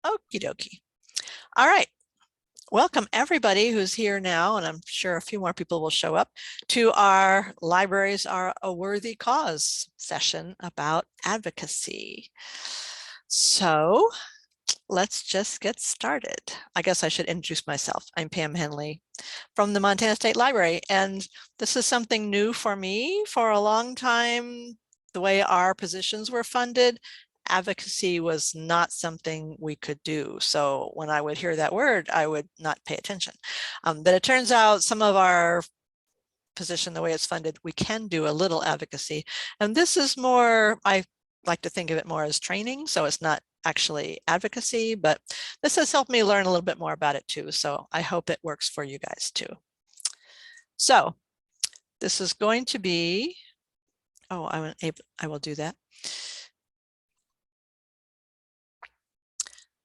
Okie dokie. All right. Welcome everybody who's here now, and I'm sure a few more people will show up, to our Libraries Are a Worthy Cause session about advocacy. So let's just get started. I guess I should introduce myself. I'm Pam Henley from the Montana State Library, and this is something new for me. For a long time, the way our positions were funded, advocacy was not something we could do. So when I would hear that word, I would not pay attention. But it turns out some of our position, the way it's funded, we can do a little advocacy. And this is more, I like to think of it more as training. So it's not actually advocacy, but this has helped me learn a little bit more about it too. So I hope it works for you guys too. So this is going to be, I will do that.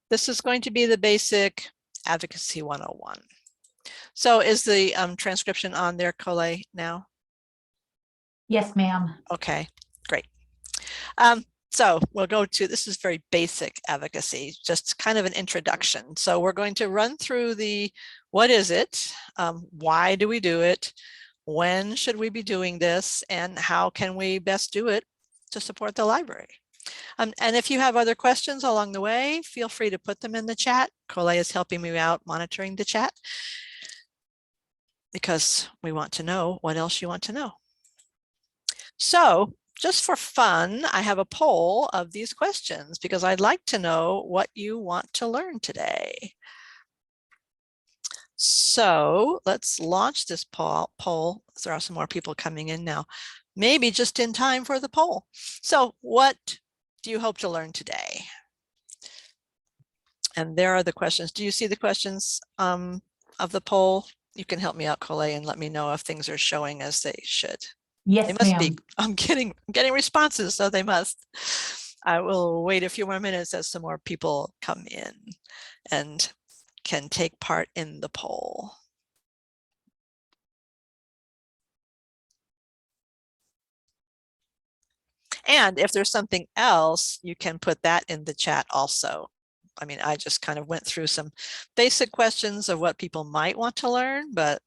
This is going to be the basic Advocacy 101. So is the transcription on there, Colette, now? Yes, ma'am. Okay, great. So we'll go to, this is very basic advocacy, just kind of an introduction. So we're going to run through the, what is it? Why do we do it? When should we be doing this? And how can we best do it to support the library? And if you have other questions along the way, feel free to put them in the chat. Colette is helping me out monitoring the chat because we want to know what else you want to know. So just for fun, I have a poll of these questions because I'd like to know what you want to learn today. So let's launch this poll. There are some more people coming in now, maybe just in time for the poll. So what do you hope to learn today? And there are the questions. Do you see the questions of the poll? You can help me out, Colette, and let me know if things are showing as they should. Yes, they must be. I'm getting responses, so they must. I will wait a few more minutes as some more people come in and can take part in the poll. And if there's something else, you can put that in the chat also. I mean, I just kind of went through some basic questions of what people might want to learn, but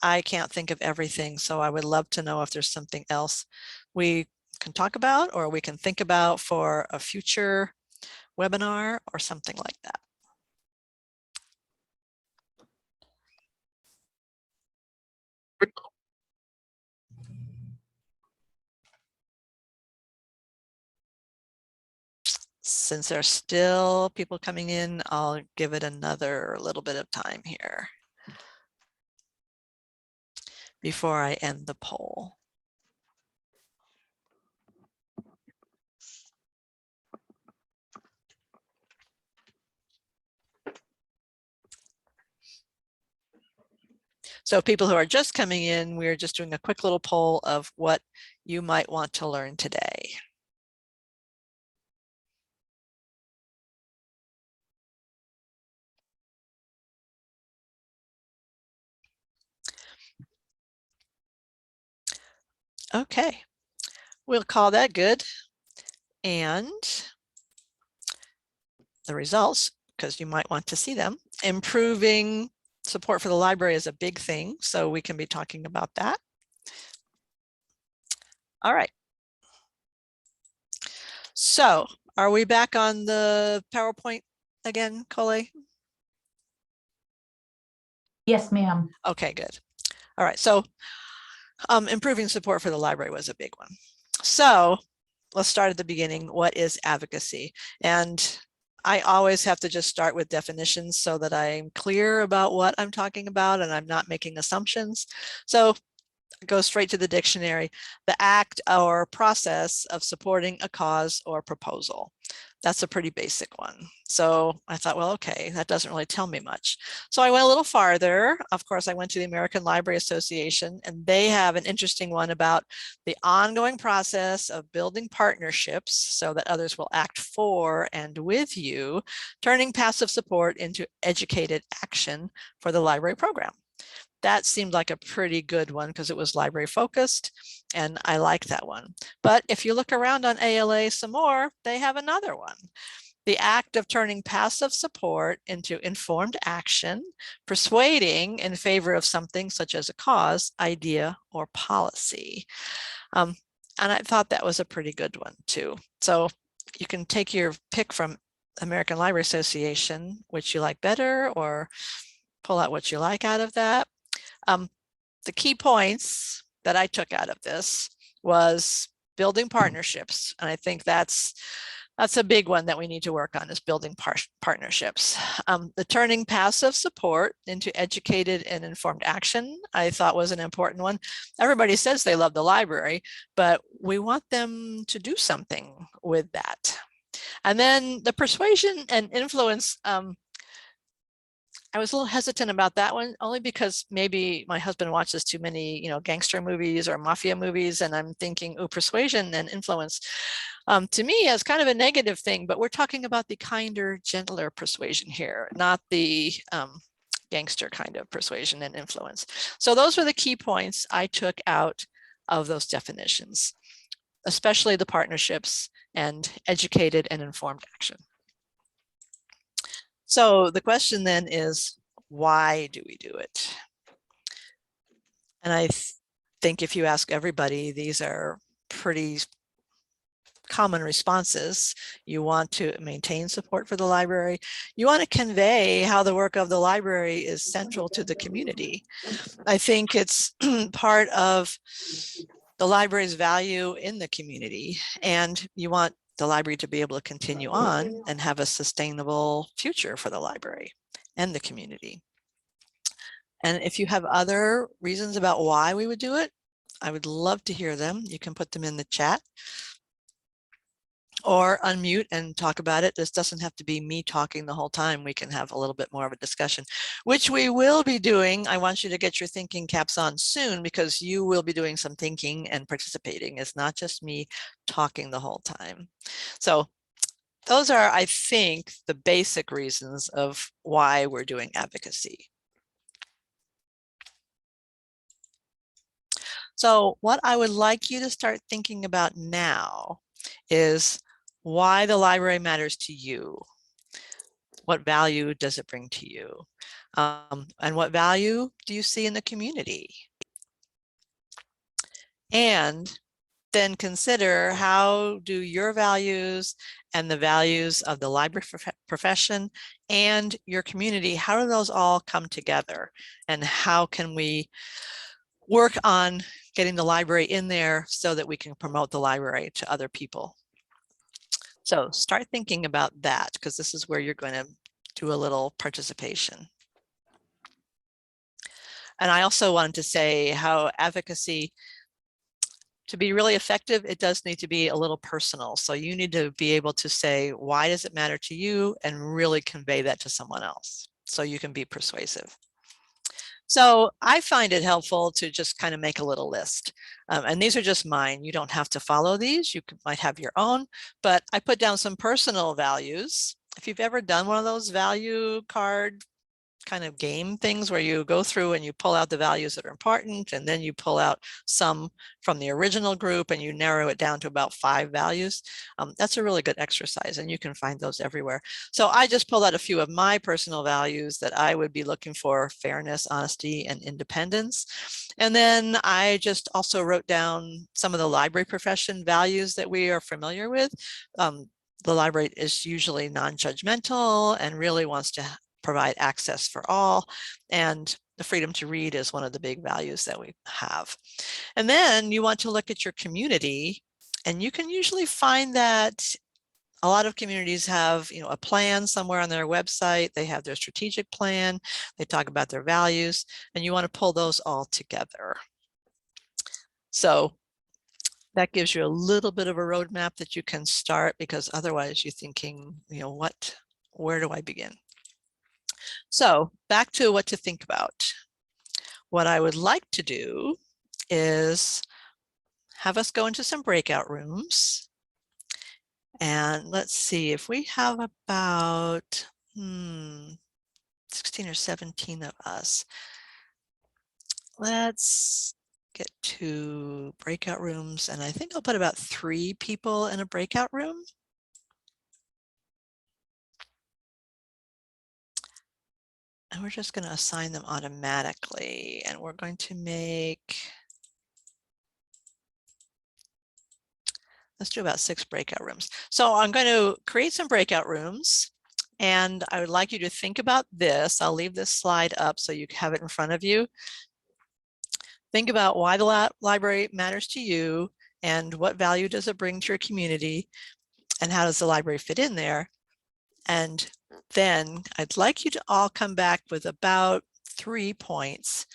I can't think of everything. So I would love to know if there's something else we can talk about or we can think about for a future webinar or something like that. Since there's still people coming in, I'll give it another little bit of time here before I end the poll. So people who are just coming in, we're just doing a quick little poll of what you might want to learn today. Okay, we'll call that good. And the results, because you might want to see them, improving support for the library is a big thing, so we can be talking about that. All right. So are we back on the PowerPoint again, Colette? Yes, ma'am. Okay, good. All right, so improving support for the library was a big one. So let's start at the beginning. What is advocacy? And I always have to just start with definitions so that I'm clear about what I'm talking about and I'm not making assumptions. So go straight to the dictionary, the act or process of supporting a cause or proposal. That's a pretty basic one. So I thought, well, okay, that doesn't really tell me much. So I went a little farther. Of course, I went to the American Library Association, and they have an interesting one about the ongoing process of building partnerships so that others will act for and with you, turning passive support into educated action for the library program. That seemed like a pretty good one because it was library focused, and I like that one. But if you look around on ALA some more, they have another one. the act of turning passive support into informed action, persuading in favor of something such as a cause, idea, or policy. And I thought that was a pretty good one too. So you can take your pick from American Library Association, which you like better, or pull out what you like out of that. The key points that I took out of this was building partnerships. And I think that's a big one that we need to work on, is building partnerships. The turning passive support into educated and informed action, I thought was an important one. Everybody says they love the library, but we want them to do something with that. And then the persuasion and influence, I was a little hesitant about that one, only because maybe my husband watches too many, gangster movies or mafia movies, and I'm thinking, oh, persuasion and influence, to me, as kind of a negative thing. But we're talking about the kinder, gentler persuasion here, not the gangster kind of persuasion and influence. So those were the key points I took out of those definitions, especially the partnerships and educated and informed action. So the question then is, why do we do it? And I think if you ask everybody, these are pretty common responses. You want to maintain support for the library. You want to convey how the work of the library is central to the community. I think it's part of the library's value in the community, and you want the library to be able to continue on and have a sustainable future for the library and the community. And if you have other reasons about why we would do it, I would love to hear them. You can put them in the chat or unmute and talk about it. This doesn't have to be me talking the whole time. We can have a little bit more of a discussion, which we will be doing. I want you to get your thinking caps on soon, because you will be doing some thinking and participating. It's not just me talking the whole time. So those are, I think, the basic reasons of why we're doing advocacy. So what I would like you to start thinking about now is why the library matters to you. What value does it bring to you? And what value do you see in the community? And then consider, how do your values and the values of the library profession and your community, how do those all come together? And how can we work on getting the library in there so that we can promote the library to other people? So start thinking about that, because this is where you're going to do a little participation. And I also wanted to say how advocacy, to be really effective, it does need to be a little personal. So you need to be able to say, why does it matter to you, and really convey that to someone else so you can be persuasive. So I find it helpful to just kind of make a little list. And these are just mine. You don't have to follow these. You might have your own, but I put down some personal values. If you've ever done one of those value card kind of game things where you go through and you pull out the values that are important, and then you pull out some from the original group and you narrow it down to about 5 values. That's a really good exercise, and you can find those everywhere. So I just pulled out a few of my personal values that I would be looking for: fairness, honesty, and independence. And then I just also wrote down some of the library profession values that we are familiar with. The library is usually non-judgmental and really wants to provide access for all, and the freedom to read is one of the big values that we have. And then you want to look at your community, and you can usually find that a lot of communities have, a plan somewhere on their website. They have their strategic plan, they talk about their values, and you want to pull those all together. So that gives you a little bit of a roadmap that you can start, because otherwise you're thinking, where do I begin? So back to what to think about. What I would like to do is have us go into some breakout rooms. And let's see, if we have about 16 or 17 of us, let's get to breakout rooms. And I think I'll put about 3 people in a breakout room. And we're just going to assign them automatically. And we're going to make, let's do about 6 breakout rooms. So I'm going to create some breakout rooms. And I would like you to think about this. I'll leave this slide up so you have it in front of you. Think about why the library matters to you and what value does it bring to your community and how does the library fit in there. And then I'd like you to all come back with about 3 points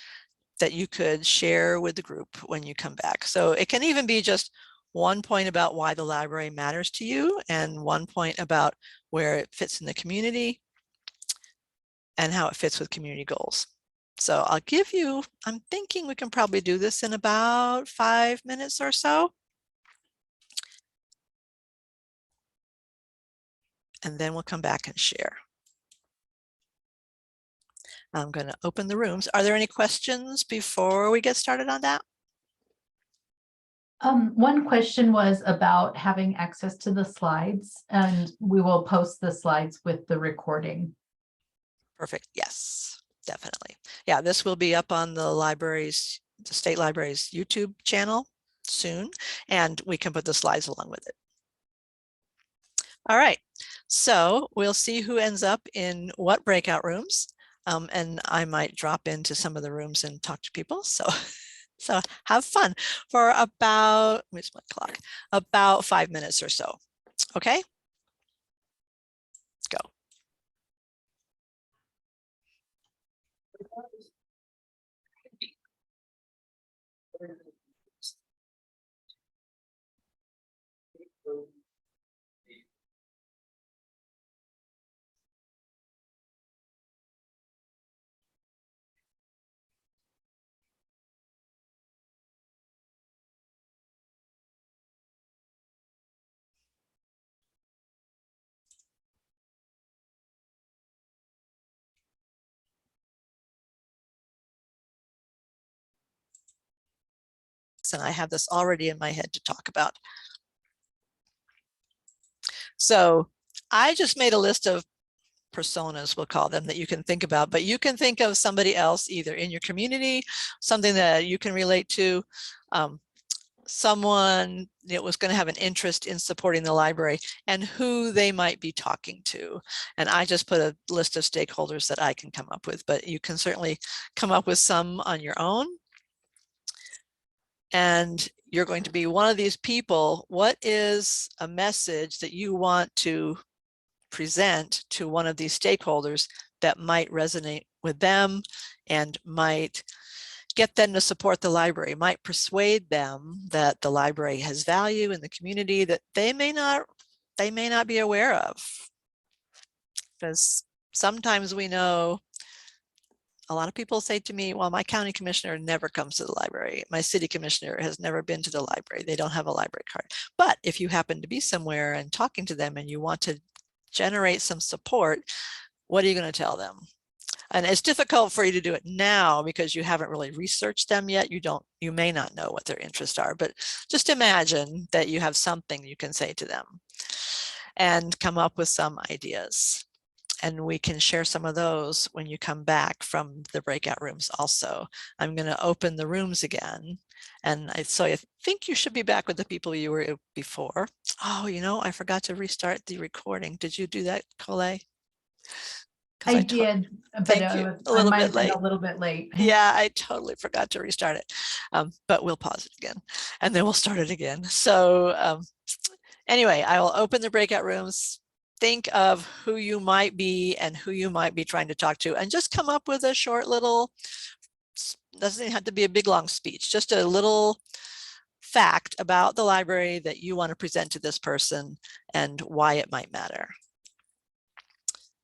that you could share with the group when you come back. So it can even be just 1 point about why the library matters to you and 1 point about where it fits in the community and how it fits with community goals. So I'll give you, I'm thinking we can probably do this in about 5 minutes or so. And then we'll come back and share. I'm going to open the rooms. Are there any questions before we get started on that? One question was about having access to the slides, and we will post the slides with the recording. Perfect. Yes, definitely. Yeah, this will be up on the library's, the state library's YouTube channel soon, and we can put the slides along with it. All right, so we'll see who ends up in what breakout rooms. And I might drop into some of the rooms and talk to people. So have fun for about, where's my clock? About 5 minutes or so. Okay, let's go. And I have this already in my head to talk about. So I just made a list of personas, we'll call them, that you can think about, but you can think of somebody else either in your community, something that you can relate to, someone that was going to have an interest in supporting the library and who they might be talking to. And I just put a list of stakeholders that I can come up with, but you can certainly come up with some on your own. And you're going to be one of these people. What is a message that you want to present to one of these stakeholders that might resonate with them and might get them to support the library, might persuade them that the library has value in the community that they may not be aware of? Because sometimes we know, a lot of people say to me, well, my county commissioner never comes to the library. My city commissioner has never been to the library. They don't have a library card. But if you happen to be somewhere and talking to them and you want to generate some support, what are you going to tell them? And it's difficult for you to do it now because you haven't really researched them yet. You may not know what their interests are, but just imagine that you have something you can say to them and come up with some ideas. And we can share some of those when you come back from the breakout rooms also. I'm going to open the rooms again. And so I think you should be back with the people you were before. Oh, I forgot to restart the recording. Did you do that, Colette? I did, but Thank you. A I little might bit have been late. a little bit late. Yeah, I totally forgot to restart it. But we'll pause it again and then we'll start it again. So anyway, I will open the breakout rooms. Think of who you might be and who you might be trying to talk to, and just come up with a short little, doesn't have to be a big long speech, just a little fact about the library that you want to present to this person and why it might matter.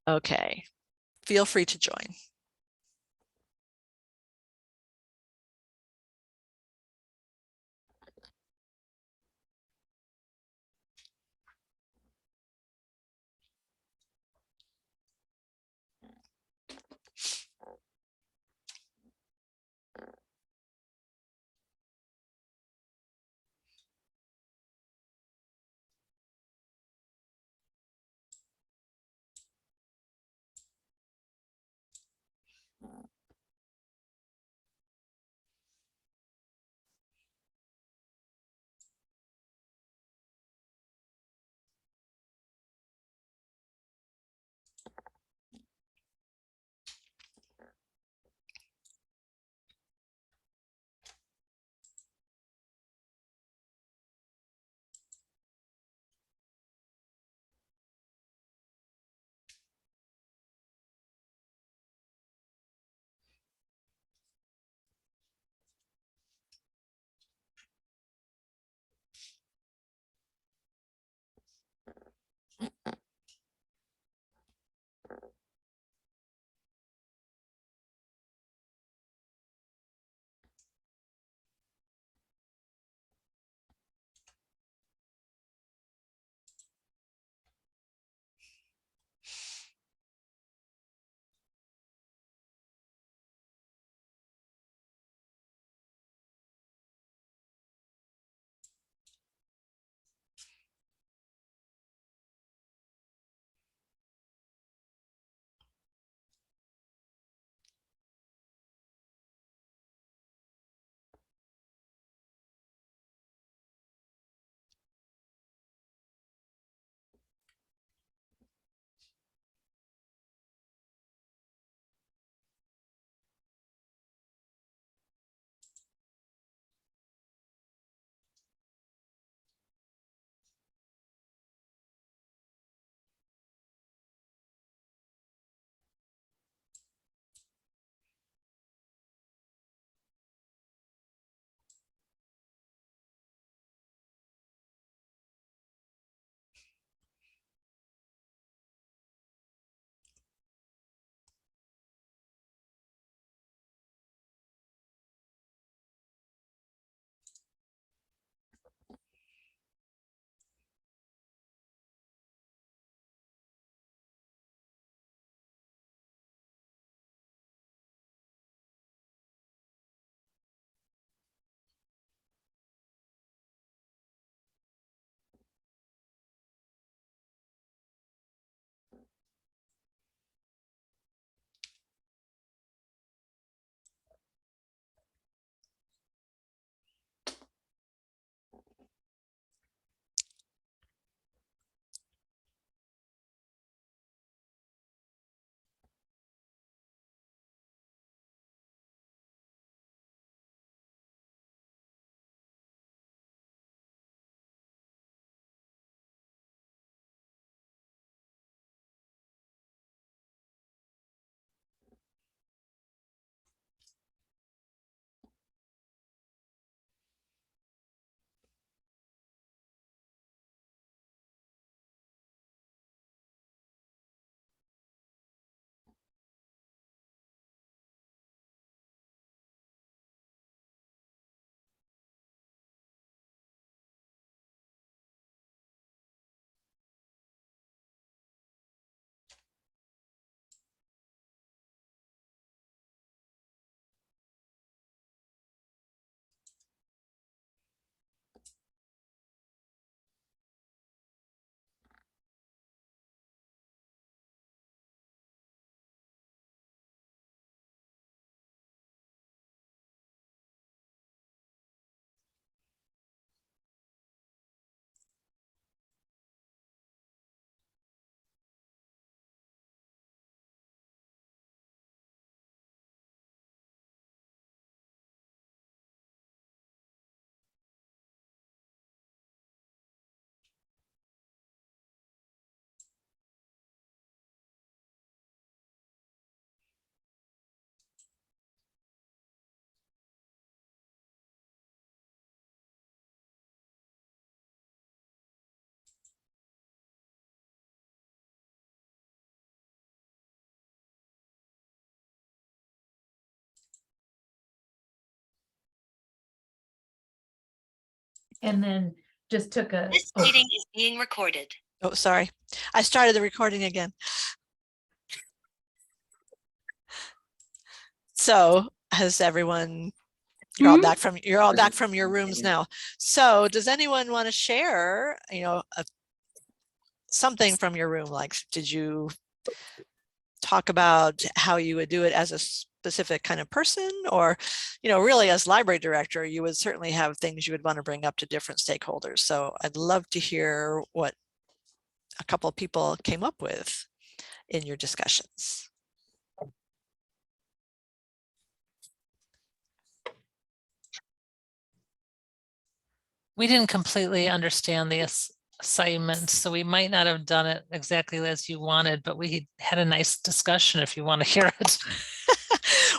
Okay, feel free to join. and then just took a. This meeting is being recorded. Oh, sorry. I started the recording again. So has everyone, you're all back from your rooms now. So does anyone want to share, something from your room? Like, did you talk about how you would do it as a specific kind of person, or, really as library director, you would certainly have things you would want to bring up to different stakeholders. So I'd love to hear what a couple of people came up with in your discussions. We didn't completely understand the assignment, so we might not have done it exactly as you wanted, but we had a nice discussion if you want to hear it.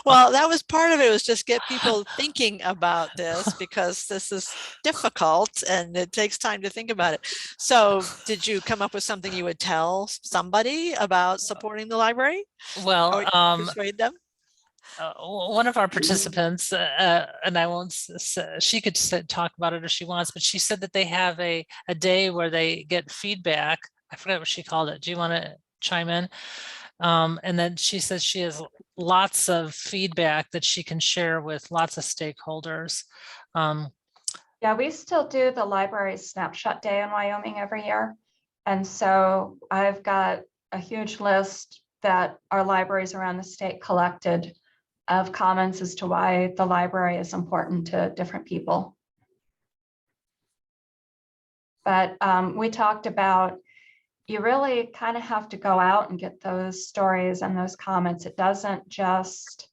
Well, that was part of it, was just get people thinking about this, because this is difficult and it takes time to think about it. So did you come up with something you would tell somebody about supporting the library? Well, persuade them? One of our participants, and I won't, she could talk about it if she wants, but she said that they have a day where they get feedback. I forgot what she called it. Do you want to chime in? And then she says she has lots of feedback that she can share with lots of stakeholders. Yeah, we still do the library snapshot day in Wyoming every year. And so I've got a huge list that our libraries around the state collected of comments as to why the library is important to different people. But we talked about, you really kind of have to go out and get those stories and those comments. It doesn't just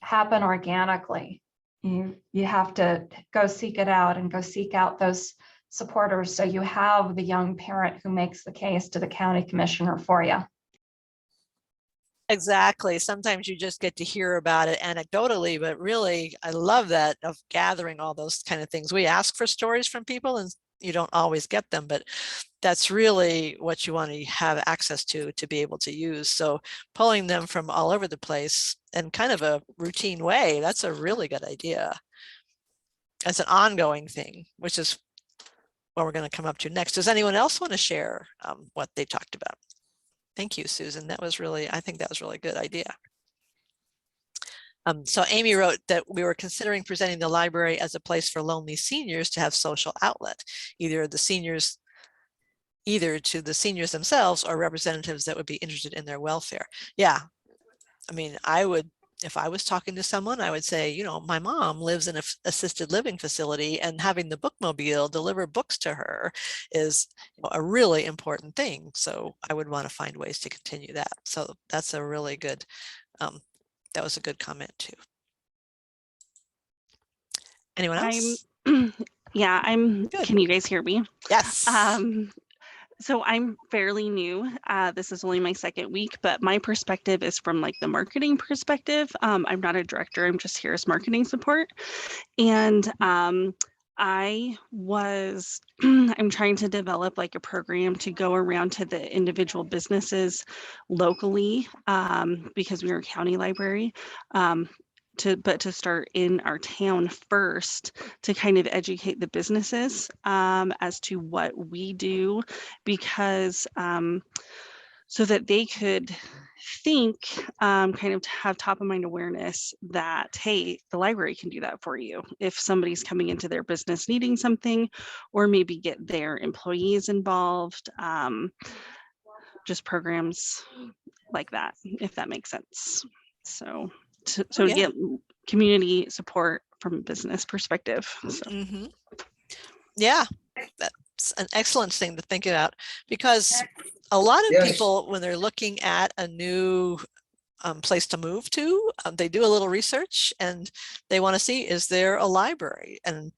happen organically. You have to go seek it out and go seek out those supporters, so you have the young parent who makes the case to the county commissioner for you. Exactly. Sometimes you just get to hear about it anecdotally, but really, I love that, of gathering all those kind of things. We ask for stories from people and you don't always get them, but that's really what you want to have access to be able to use. So pulling them from all over the place in kind of a routine way, that's a really good idea. As an ongoing thing, which is what we're going to come up to next. Does anyone else want to share what they talked about? Thank you, Susan. That was really, I think that was really good idea. So Amy wrote that we were considering presenting the library as a place for lonely seniors to have social outlet, either to the seniors themselves or representatives that would be interested in their welfare. Yeah, I mean, if I was talking to someone, I would say, my mom lives in an assisted living facility, and having the bookmobile deliver books to her is a really important thing. So I would want to find ways to continue that. So that's a really good, that was a good comment too. Anyone else? Yeah, Good. Can you guys hear me? Yes. So I'm fairly new. This is only my second week, but my perspective is from like the marketing perspective. I'm not a director. I'm just here as marketing support. And I'm trying to develop like a program to go around to the individual businesses locally, because we're a county library. To start in our town first, to kind of educate the businesses as to what we do, because so that they could think, kind of have top of mind awareness that, hey, the library can do that for you. If somebody's coming into their business needing something, or maybe get their employees involved, just programs like that, if that makes sense. So to get community support from a business perspective. So. Yeah, that's an excellent thing to think about, because a lot of people, when they're looking at a new place to move to, they do a little research and they want to see, is there a library? And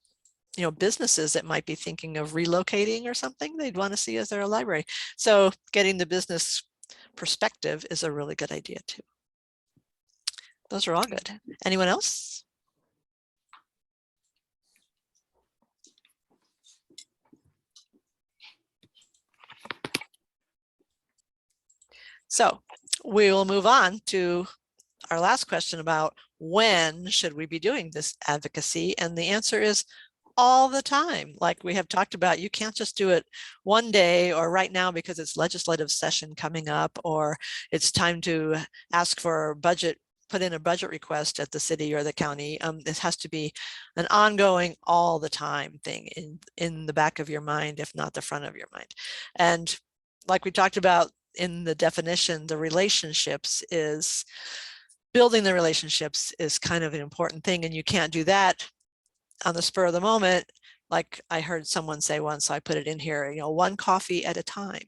businesses that might be thinking of relocating or something, they'd want to see, is there a library? So getting the business perspective is a really good idea too. Those are all good. Anyone else? So we will move on to our last question about when should we be doing this advocacy? And the answer is all the time. Like we have talked about, you can't just do it one day or right now because it's legislative session coming up, or it's time to ask for a budget, put in a budget request at the city or the county. This has to be an ongoing all the time thing in the back of your mind, if not the front of your mind. And like we talked about in the definition, the relationships is building the relationships is kind of an important thing. And you can't do that on the spur of the moment. Like I heard someone say once, so I put it in here, you know, one coffee at a time.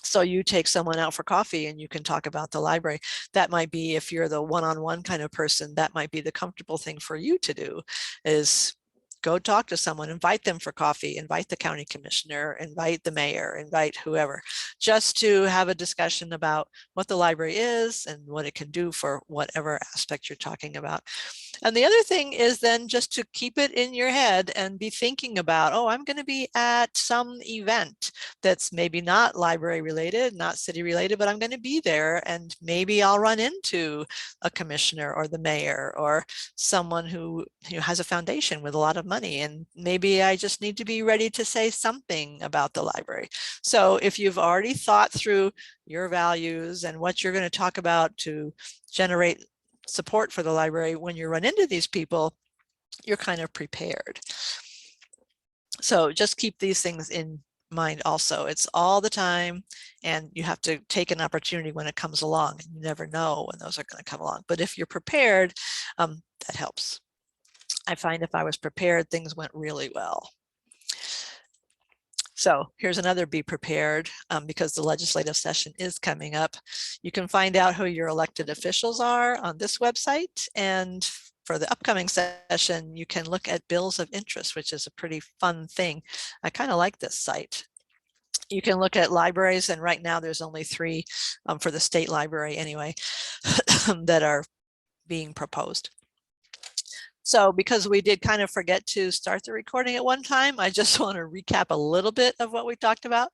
So you take someone out for coffee and you can talk about the library. That might be, if you're the one-on-one kind of person, that might be the comfortable thing for you to do, is go talk to someone, invite them for coffee, invite the county commissioner, invite the mayor, invite whoever, just to have a discussion about what the library is and what it can do for whatever aspect you're talking about. And the other thing is then just to keep it in your head and be thinking about, oh, I'm going to be at some event that's maybe not library related, not city related, but I'm going to be there, and maybe I'll run into a commissioner or the mayor or someone who has a foundation with a lot of money, and maybe I just need to be ready to say something about the library. So if you've already thought through your values and what you're going to talk about to generate support for the library, when you run into these people, you're kind of prepared. So just keep these things in mind also. It's all the time, and you have to take an opportunity when it comes along, and you never know when those are going to come along. But if you're prepared, that helps. I find if I was prepared, things went really well. So here's another be prepared, because the legislative session is coming up. You can find out who your elected officials are on this website. And for the upcoming session, you can look at bills of interest, which is a pretty fun thing. I kind of like this site. You can look at libraries, and right now there's only 3 for the state library anyway, that are being proposed. So because we did kind of forget to start the recording at one time, I just want to recap a little bit of what we talked about.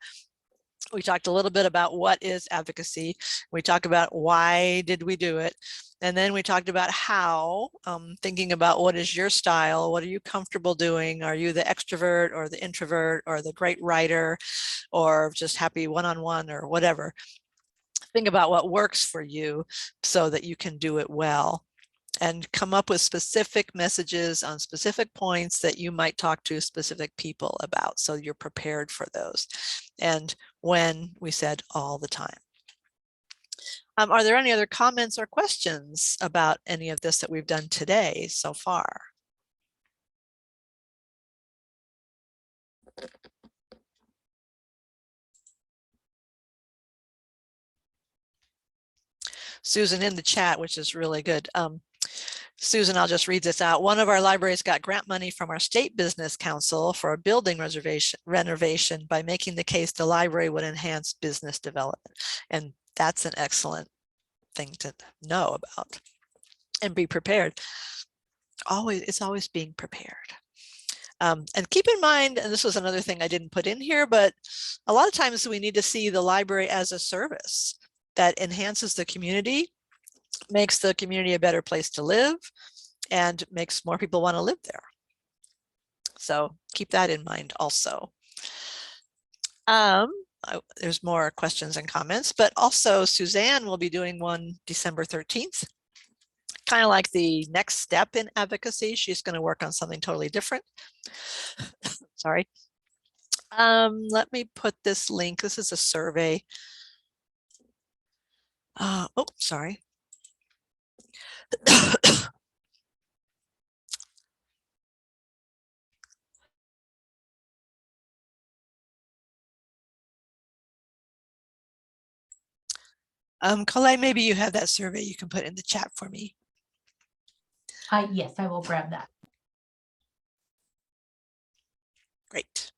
We talked a little bit about what is advocacy. We talked about why did we do it. And then we talked about how, thinking about what is your style, what are you comfortable doing? Are you the extrovert or the introvert or the great writer or just happy one-on-one or whatever? Think about what works for you so that you can do it well, and come up with specific messages on specific points that you might talk to specific people about, so you're prepared for those. And when we said all the time. Are there any other comments or questions about any of this that we've done today so far? Susan in the chat, which is really good. Susan, I'll just read this out. One of our libraries got grant money from our state business council for a building renovation by making the case the library would enhance business development. And that's an excellent thing to know about and be prepared. It's always being prepared. And keep in mind, and this was another thing I didn't put in here, but a lot of times we need to see the library as a service that enhances the community, makes the community a better place to live, and makes more people want to live there. So keep that in mind also. There's more questions and comments, but also Suzanne will be doing one December 13th. Kind of like the next step in advocacy. She's going to work on something totally different. Sorry. Let me put this link. This is a survey. Oh, sorry. Colette, maybe you have that survey you can put in the chat for me. Yes, I will grab that. Great.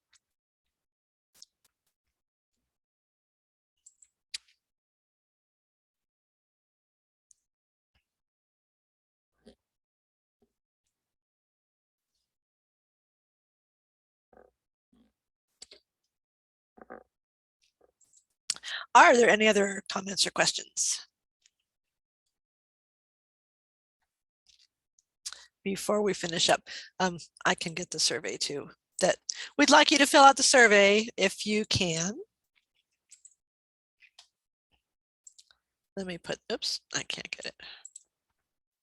Are there any other comments or questions? before we finish up, I can get the survey too. That we'd like you to fill out the survey if you can. Let me put, oops, I can't get it.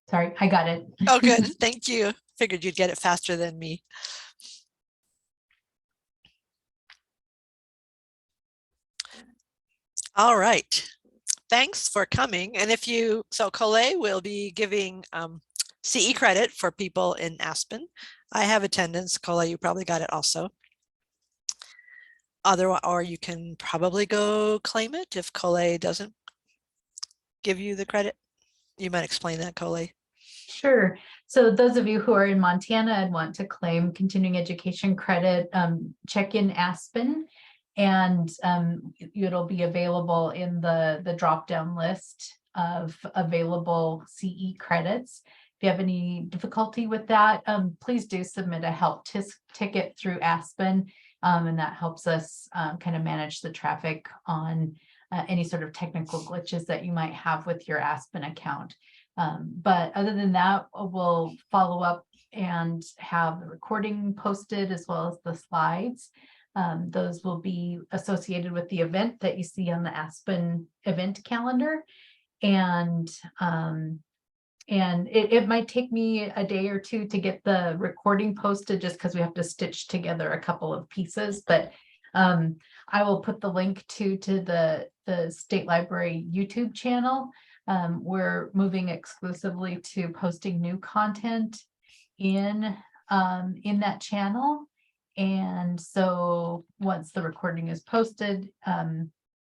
Sorry, I got it. Oh, good. Thank you. Figured you'd get it faster than me. All right. Thanks for coming. And if you, so Colette will be giving CE credit for people in Aspen. I have attendance. Colette, you probably got it also. Otherwise, or you can probably go claim it if Colette doesn't give you the credit. You might explain that, Colette. Sure. So those of you who are in Montana and want to claim continuing education credit, check in Aspen, and it'll be available in the drop-down list of available CE credits. If you have any difficulty with that, please do submit a help ticket through Aspen, and that helps us kind of manage the traffic on any sort of technical glitches that you might have with your Aspen account. But other than that, we'll follow up and have the recording posted as well as the slides. Those will be associated with the event that you see on the Aspen event calendar. And it might take me a day or two to get the recording posted just because we have to stitch together a couple of pieces. But I will put the link to the State Library YouTube channel. We're moving exclusively to posting new content in that channel. And so once the recording is posted,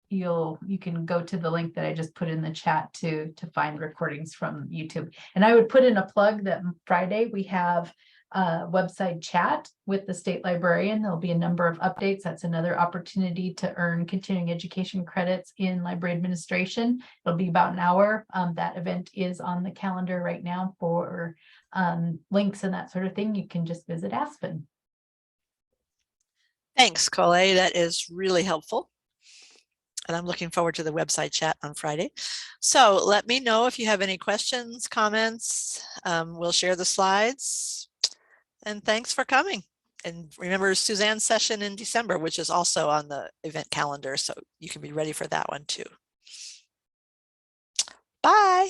you can go to the link that I just put in the chat to find recordings from YouTube. And I would put in a plug that Friday we have a website chat with the state librarian. There'll be a number of updates. That's another opportunity to earn continuing education credits in library administration. It'll be about an hour. That event is on the calendar right now for links and that sort of thing. You can just visit Aspen. Thanks, Colette. That is really helpful. And I'm looking forward to the website chat on Friday. So let me know if you have any questions, comments. We'll share the slides. And thanks for coming. And remember Suzanne's session in December, which is also on the event calendar. So you can be ready for that one too. Bye.